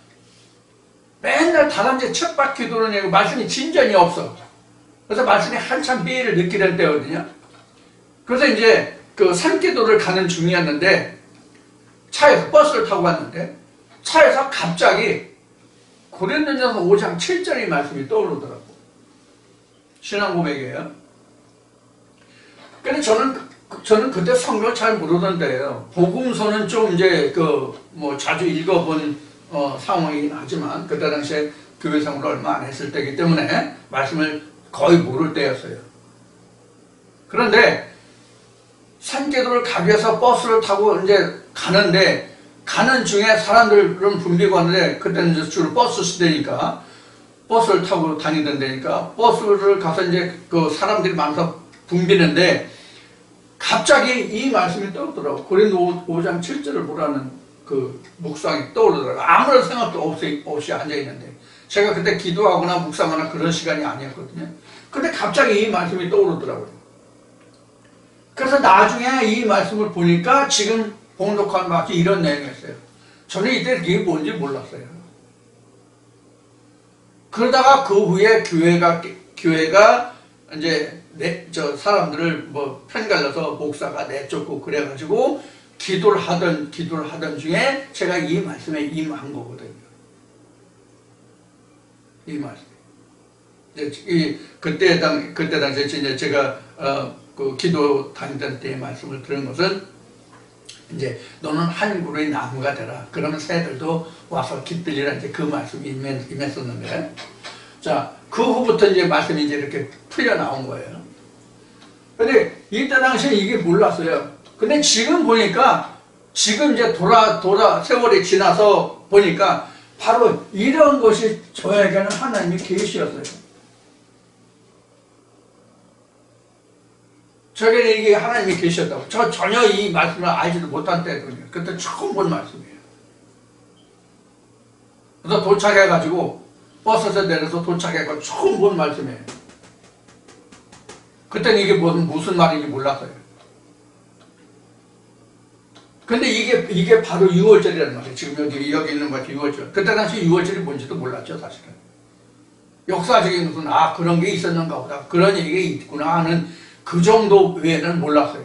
맨날 다람쥐 쳇밭 기도는 얘기고 말씀이 진전이 없어. 그래서 말씀이 한참 해이를 느끼는 때거든요. 그래서 이제 산기도를 가는 중이었는데, 차에서 버스를 타고 갔는데, 차에서 갑자기 고린도전서 5장 7절의 말씀이 떠오르더라고. 신앙 고백이에요. 근데 저는 그때 성경을 잘 모르던데요. 복음서는 좀 이제 자주 읽어본 상황이긴 하지만, 그때 당시에 교회 생활을 얼마 안 했을 때이기 때문에 말씀을 거의 모를 때였어요. 그런데 산기도를 가기 위해서 버스를 타고 이제 가는데, 가는 중에 사람들은 붐비고 하는데, 그때는 이제 주로 버스 시대니까 버스를 타고 다니던 데니까 버스를 가서 이제 사람들이 많아서 붐비는데, 갑자기 이 말씀이 떠오르더라고. 고린도 5장 7절을 보라는 그 묵상이 떠오르더라고. 아무런 생각도 없이 앉아있는데, 제가 그때 기도하거나 묵상하거나 그런 시간이 아니었거든요. 근데 갑자기 이 말씀이 떠오르더라고요. 그래서 나중에 이 말씀을 보니까 지금 봉독한 말이 이런 내용이었어요. 저는 이때 이게 뭔지 몰랐어요. 그러다가 그 후에 교회가 이제 저 사람들을 뭐 편갈라서 목사가 내쫓고 그래가지고 기도를 하던 중에 제가 이 말씀에 임한 거거든요. 이 말씀. 그때 당시에 이제 제가 그 기도 다니던 때의 말씀을 들은 것은, 이제 너는 한 그루의 나무가 되라. 그러면 새들도 와서 깃들리라. 이제 그 말씀이 임했었는데, 자, 그 후부터 이제 말씀이 이제 이렇게 풀려 나온 거예요. 근데 이때 당시에 이게 몰랐어요. 근데 지금 보니까, 지금 이제 세월이 지나서 보니까 바로 이런 것이 저에게는 하나님의 계시였어요. 저에게는 이게 하나님이 계셨다고. 저 전혀 이 말씀을 알지도 못한 때거든요. 그때 처음 본 말씀이에요. 그래서 도착해가지고 버스에서 내려서 도착해가지고 처음 본 말씀이에요. 그때는 이게 무슨 말인지 몰랐어요. 근데 이게 바로 6월절이라는 말이에요. 지금 여기 있는 것이 6월절. 그때 당시 6월절이 뭔지도 몰랐죠, 사실은. 역사적인 무슨 그런 게 있었는가 보다. 그런 얘기가 있구나 하는 그 정도 외에는 몰랐어요.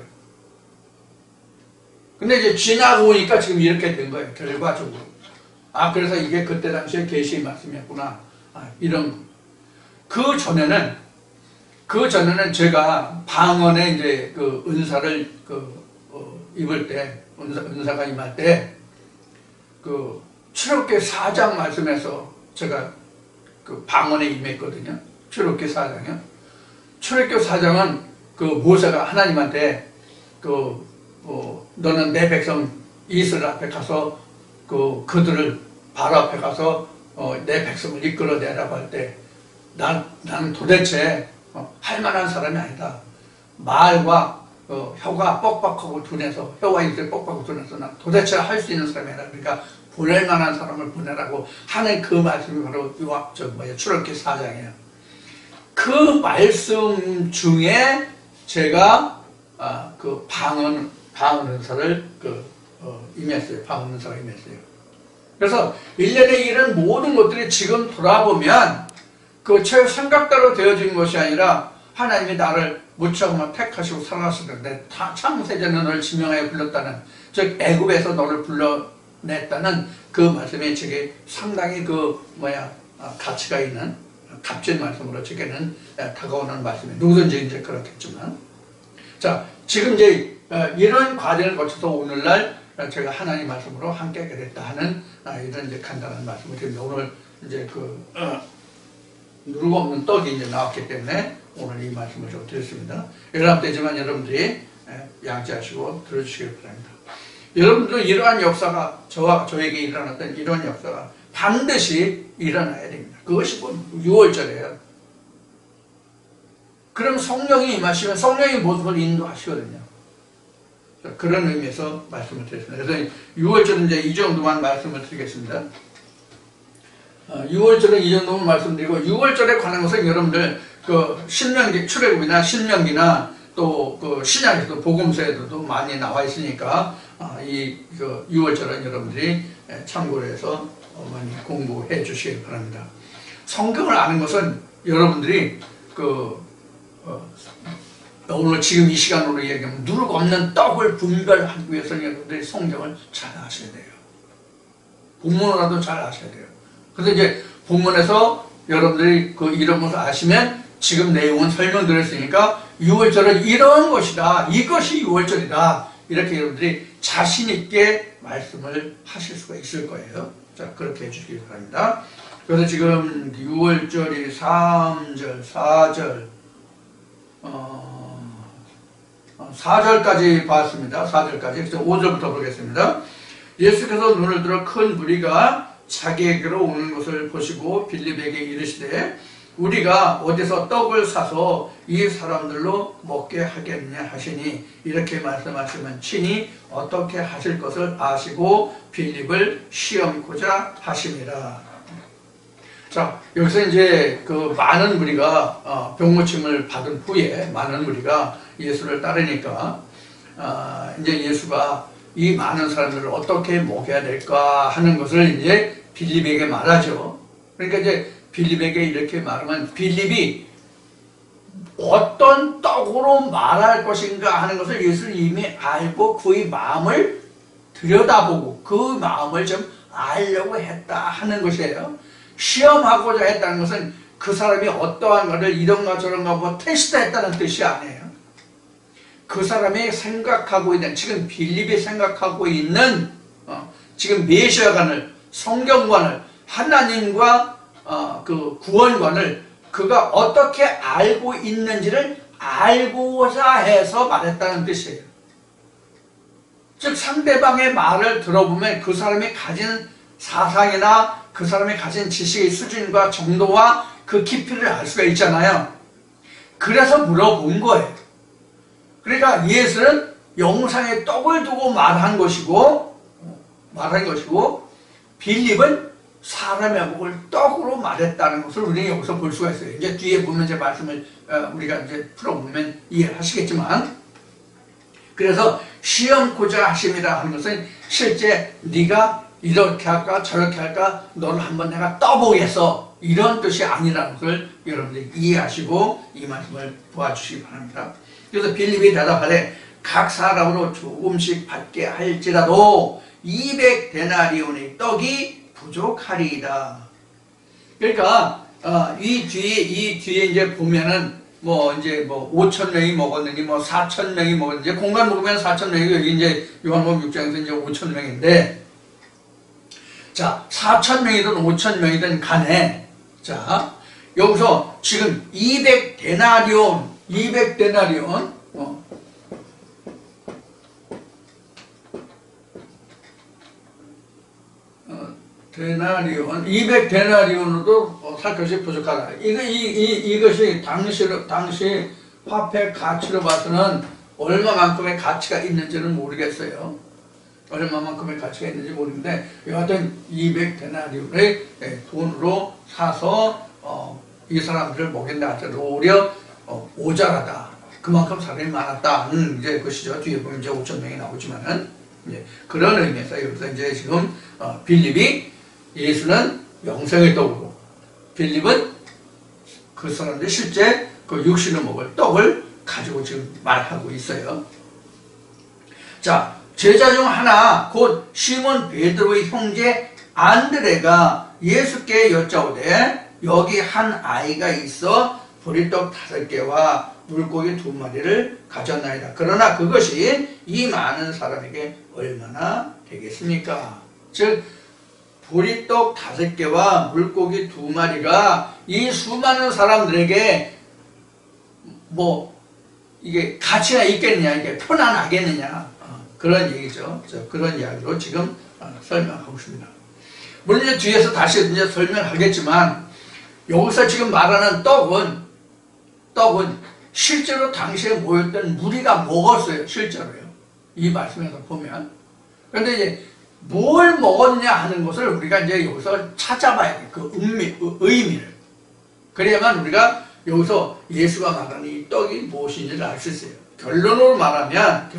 근데 이제 지나고 보니까 지금 이렇게 된 거예요, 결과적으로. 그래서 이게 그때 당시에 계시의 말씀이었구나. 이런. 그 전에는 제가 방언에 이제 그 은사를 입을 때, 은사가 임할 때, 그 출애굽기 4장 말씀에서 제가 그 방언에 임했거든요. 출애굽기 4장이요. 출애굽기 4장은 그 모세가 하나님한테 너는 내 백성 이스라엘 앞에 가서 그들을 바로 앞에 가서 내 백성을 이끌어내라고 할 때, 나는 도대체 할 만한 사람이 아니다. 말과 혀가 뻑뻑하고 둔해서, 혀와 입술이 뻑뻑하고 둔해서 난 도대체 할 수 있는 사람이 아니다. 그러니까 보낼 만한 사람을 보내라고 하는 그 말씀이 바로 출애굽기 4장이에요. 그 말씀 중에 제가 그 방언 은사를 임했어요. 방언 은사가 임했어요. 그래서 1년에 이런 모든 것들이 지금 돌아보면 그 제 생각대로 되어진 것이 아니라 하나님이 나를 무척 택하시고 사랑하시는데 창세전에 너를 지명하여 불렀다는, 즉 애굽에서 너를 불러냈다는 그 말씀이 제게 상당히 가치가 있는 값진 말씀으로 제게는 다가오는 말씀이에요. 누구든지 이제 그렇겠지만, 자, 지금 이제 이런 과정을 거쳐서 오늘날 제가 하나님 말씀으로 함께 되겠다 하는 이런 이제 간단한 말씀을 드립니다. 오늘 이제 누르고 없는 떡이 이제 나왔기 때문에 오늘 이 말씀을 좀 드렸습니다. 열람되지만 여러분들이 양지하시고 들어주시기 바랍니다. 여러분들은 이러한 역사가 저에게 일어났던 이런 역사가 반드시 일어나야 됩니다. 그것이 6월절이에요. 그럼 성령이 임하시면 성령이 모든 걸 인도하시거든요. 그런 의미에서 말씀을 드렸습니다. 그래서 6월절은 이제 이 정도만 말씀을 드리겠습니다. 6월절은 이 정도만 말씀드리고, 6월절에 관한 것은 여러분들 신명기, 출애굽이나 신명기나 또 신약에도 복음서에도 많이 나와 있으니까 이 6월절은 여러분들이 참고를 해서 많이 공부해 주시기 바랍니다. 성경을 아는 것은 여러분들이 오늘 지금 이 시간으로 얘기하면 누룩 없는 떡을 분별하기 위해서는 여러분들이 성경을 잘 아셔야 돼요. 본문으로라도 잘 아셔야 돼요. 그래서 이제 본문에서 여러분들이 이런 것을 아시면 지금 내용은 설명드렸으니까 6월절은 이런 것이다. 이것이 6월절이다. 이렇게 여러분들이 자신있게 말씀을 하실 수가 있을 거예요. 자, 그렇게 해주시기 바랍니다. 그래서 지금 6월절이 3절, 4절, 4절까지 봤습니다. 4절까지. 그래서 5절부터 보겠습니다. 예수께서 눈을 들어 큰 무리가 자기에게로 오는 것을 보시고 빌립에게 이르시되 우리가 어디서 떡을 사서 이 사람들로 먹게 하겠냐 하시니 이렇게 말씀하시면 친히 어떻게 하실 것을 아시고 빌립을 시험코자 하심이라. 자, 여기서 이제 그 많은 무리가 병고침을 받은 후에 많은 무리가 예수를 따르니까 이제 예수가 이 많은 사람들을 어떻게 먹여야 될까 하는 것을 이제 빌립에게 말하죠. 그러니까 이제 빌립에게 이렇게 말하면 빌립이 어떤 떡으로 말할 것인가 하는 것을 예수는 이미 알고 그의 마음을 들여다보고 그 마음을 좀 알려고 했다 하는 것이에요. 시험하고자 했다는 것은 그 사람이 어떠한 것을 이런가 저런가 뭐 테스트했다는 뜻이 아니에요. 그 사람이 생각하고 있는, 지금 빌립이 생각하고 있는 지금 메시아관을, 성경관을, 하나님과 그 구원관을 그가 어떻게 알고 있는지를 알고자 해서 말했다는 뜻이에요. 즉 상대방의 말을 들어보면 그 사람이 가진 사상이나 그 사람이 가진 지식의 수준과 정도와 그 깊이를 알 수가 있잖아요. 그래서 물어본 거예요. 그러니까 예수는 영상에 떡을 두고 말한 것이고 빌립은 사람의 목을 떡으로 말했다는 것을 우리는 여기서 볼 수가 있어요. 이제 뒤에 보면 이제 말씀을 우리가 이제 풀어보면 이해하시겠지만, 그래서 시험코자 하심이라 하는 것은 실제 네가 이렇게 할까 저렇게 할까 너를 한번 내가 떠보겠어 이런 뜻이 아니라는 것을 여러분들이 이해하시고 이 말씀을 보아주시기 바랍니다. 그래서 빌립이 대답하되 각 사람으로 조금씩 받게 할지라도 200데나리온의 떡이 부족하리이다. 그러니까 이 뒤에 이제 보면은 뭐 이제 뭐 5,000명이 먹었느니 뭐 4,000명이 먹었는지 공간 먹으면 4,000명이고 여기 이제 요한복음 6장에서 이제 5,000명인데, 자 4,000명이든 5,000명이든 간에 자 여기서 지금 200데나리온 데나리온 200데나리온으로도 살 것이 부족하다. 이것이 당시 화폐 가치로 봐서는 얼마만큼의 가치가 있는지는 모르겠어요. 얼마만큼의 가치가 있는지 모르는데 여하튼 200데나리온의 돈으로 사서 이 사람들을 먹인다 하더라도 오히려 모자라다. 그만큼 사람이 많았다는 이제 것이죠. 뒤에 보면 이제 5,000명이 나오지만은 이제 그런 의미에서 여기서 이제 지금 빌립이 예수는 영생의 떡으로, 빌립은 그 사람들 실제 그 육신을 먹을 떡을 가지고 지금 말하고 있어요. 자, 제자 중 하나 곧 시몬 베드로의 형제 안드레가 예수께 여짜오되 여기 한 아이가 있어 보리떡 5개와 물고기 2마리를 가졌나이다. 그러나 그것이 이 많은 사람에게 얼마나 되겠습니까? 즉 보리떡 5개와 물고기 2마리가 이 수많은 사람들에게 뭐 이게 가치가 있겠느냐, 이게 편안하겠느냐, 그런 얘기죠. 그런 이야기로 지금 설명하고 있습니다. 물론 이제 뒤에서 다시 이제 설명하겠지만 여기서 지금 말하는 떡은 실제로 당시에 모였던 무리가 먹었어요. 실제로요. 이 말씀에서 보면. 그런데 이제 뭘 먹었냐 하는 것을 우리가 이제 여기서 찾아봐야 돼요. 그 의미를. 그래야만 우리가 여기서 예수가 말하는 이 떡이 무엇인지를 알 수 있어요. 결론으로 말하면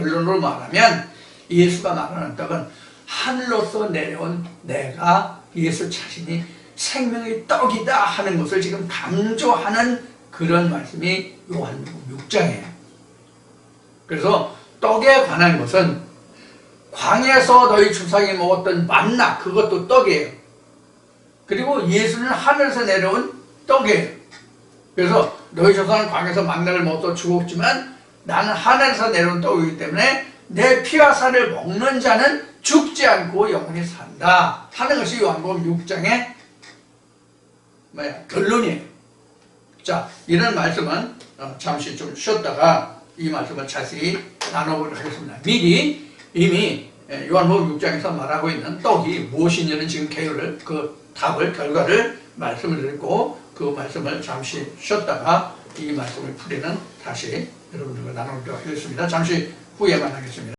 예수가 말하는 떡은 하늘로서 내려온 내가 예수 자신이 생명의 떡이다 하는 것을 지금 강조하는 그런 말씀이 요한복음 6장이에요. 그래서 떡에 관한 것은 광야에서 너희 조상이 먹었던 만나, 그것도 떡이에요. 그리고 예수는 하늘에서 내려온 떡이에요. 그래서 너희 조상은 광야에서 만나를 먹어서 죽었지만 나는 하늘에서 내려온 떡이기 때문에 내 피와 살을 먹는 자는 죽지 않고 영원히 산다 하는 것이 요한복음 6장의 결론이에요. 자, 이런 말씀은 잠시 좀 쉬었다가 이 말씀을 자세히 나눠보도록 하겠습니다. 미리 이미 요한복음 6장에서 말하고 있는 떡이 무엇이냐는 지금 개요를, 그 답을, 결과를 말씀을 드렸고, 그 말씀을 잠시 쉬었다가 이 말씀을 풀이는 다시 여러분들과 나누도록 하겠습니다. 잠시 후에 만나겠습니다.